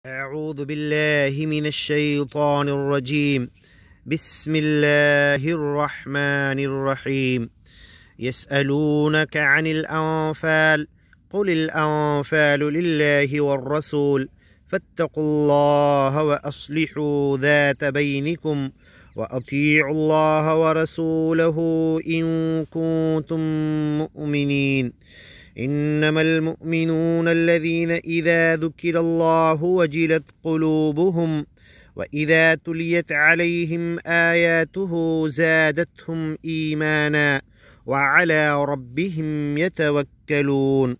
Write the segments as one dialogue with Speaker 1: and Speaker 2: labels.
Speaker 1: أعوذ بالله من الشيطان الرجيم. بسم الله الرحمن الرحيم. يسألونك عن الأنفال قل الأنفال لله والرسول فاتقوا الله وأصلحوا ذات بينكم وأطيعوا الله ورسوله إن كنتم مؤمنين. إنما المؤمنون الذين إذا ذكر الله وجلت قلوبهم وإذا تليت عليهم آياته زادتهم إيمانا وعلى ربهم يتوكلون.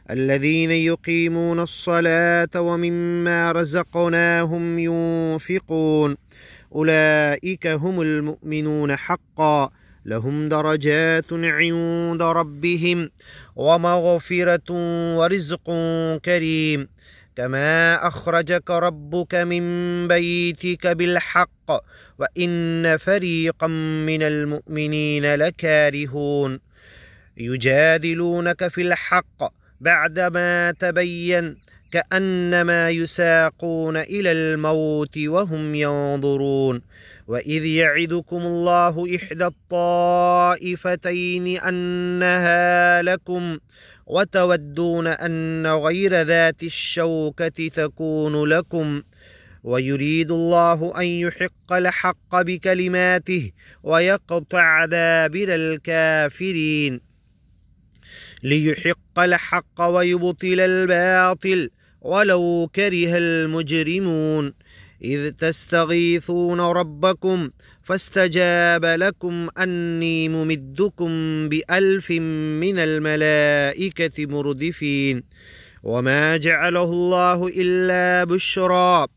Speaker 1: الذين يقيمون الصلاة ومما رزقناهم ينفقون أولئك هم المؤمنون حقا لهم درجات عند ربهم ومغفرة ورزق كريم. كما أخرجك ربك من بيتك بالحق وإن فريقا من المؤمنين لكارهون. يجادلونك في الحق بعدما تبين كأنما يساقون إلى الموت وهم ينظرون. وإذ يعدكم الله إحدى الطائفتين أنها لكم وتودون أن غير ذات الشوكة تكون لكم ويريد الله أن يحق الحق بكلماته ويقطع دابر الكافرين. ليحق الحق ويبطل الباطل ولو كره المجرمون. إذ تستغيثون ربكم فاستجاب لكم أني ممدكم ب1000 من الملائكة مردفين. وما جعله الله إلا بشرى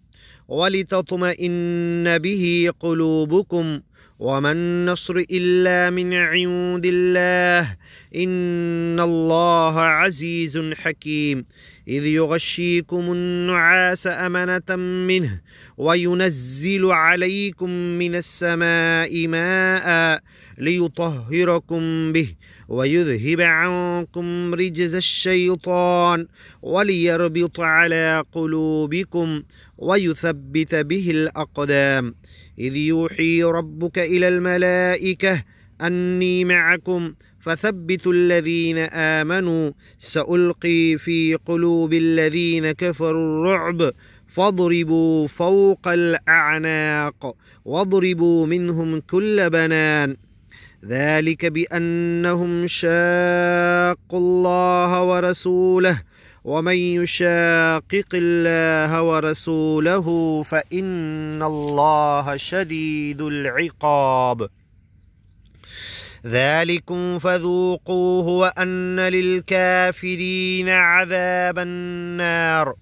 Speaker 1: ولتطمئن به قلوبكم وما النصر إلا من عند الله إن الله عزيز حكيم. إذ يغشيكم النعاس أمنة منه وينزل عليكم من السماء ماء ليطهركم به ويذهب عنكم رجز الشيطان وليربط على قلوبكم ويثبت به الأقدام. إذ يوحي ربك إلى الملائكة أني معكم فثبتوا الذين آمنوا سألقي في قلوب الذين كفروا الرعب فاضربوا فوق الأعناق واضربوا منهم كل بنان. ذلك بأنهم شاقوا الله ورسوله ومن يشاقق الله ورسوله فإن الله شديد العقاب. ذلكم فذوقوه وأن للكافرين عذاب النار.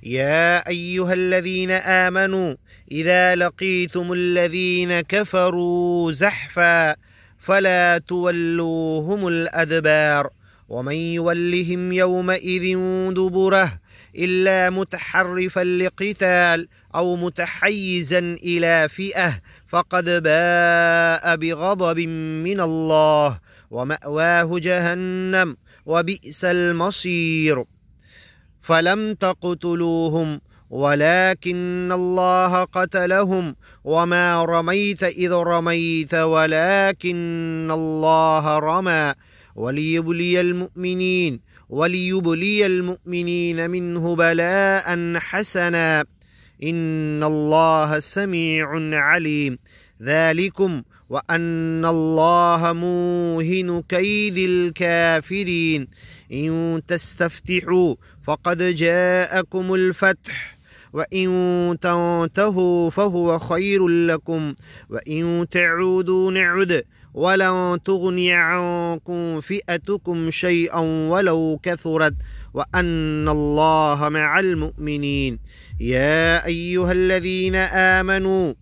Speaker 1: يا أيها الذين آمنوا إذا لقيتم الذين كفروا زحفا فلا تولوهم الأدبار. ومن يولهم يومئذ دبره إلا متحرفا لقتال أو متحيزا إلى فئة فقد باء بغضب من الله ومأواه جهنم وبئس المصير. فلم تقتلوهم ولكن الله قتلهم وما رميت إذ رميت ولكن الله رمى وليبلي المؤمنين منه بلاء حسنا إن الله سميع عليم. ذلكم وأن الله موهن كيد الكافرين. إن تستفتحوا فقد جاءكم الفتح وإن تنتهوا فهو خير لكم وإن تعودوا نعد ولن تغني عنكم فئتكم شيئا ولو كثرت وأن الله مع المؤمنين. يا أيها الذين آمنوا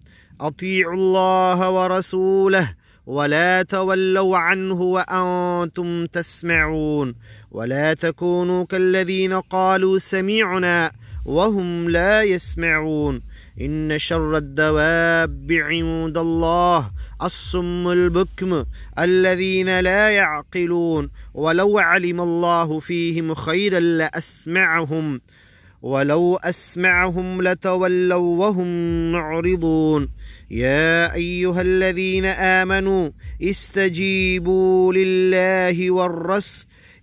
Speaker 1: أطيعوا الله ورسوله ولا تولوا عنه وأنتم تسمعون. ولا تكونوا كالذين قالوا سمعنا وهم لا يسمعون. إن شر الدواب عند الله الصم البكم الذين لا يعقلون ولو علم الله فيهم خيرا لأسمعهم ولو أسمعهم لتولوا وهم معرضون يا أيها الذين آمنوا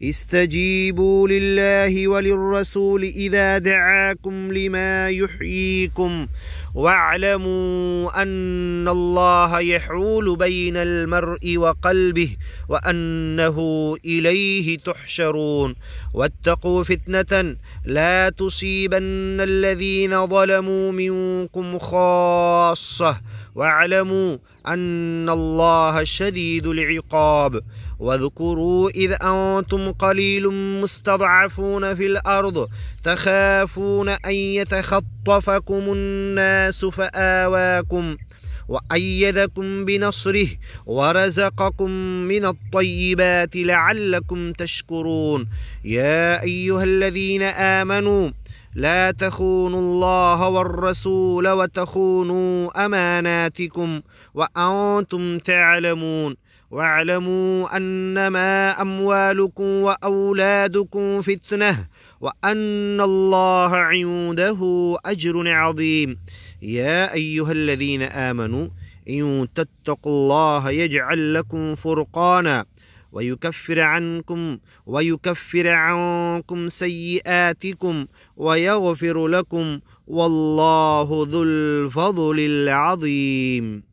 Speaker 1: استجيبوا لله وللرسول إذا دعاكم لما يحييكم واعلموا أن الله يحول بين المرء وقلبه وأنه إليه تحشرون واتقوا فتنة لا تصيبن الذين ظلموا منكم خاصة واعلموا أن الله شديد العقاب واذكروا إذ أنتم قليل مستضعفون في الأرض تخافون أن يتخطفكم الناس فآواكم وأيدكم بنصره ورزقكم من الطيبات لعلكم تشكرون يا أيها الذين آمنوا لا تخونوا الله والرسول وتخونوا أماناتكم وأنتم تعلمون واعلموا أنما أموالكم وأولادكم فتنة وأن الله عنده أجر عظيم يا أيها الذين آمنوا إن تتقوا الله يجعل لكم فرقانا ويكفر عنكم سيئاتكم ويغفر لكم والله ذو الفضل العظيم.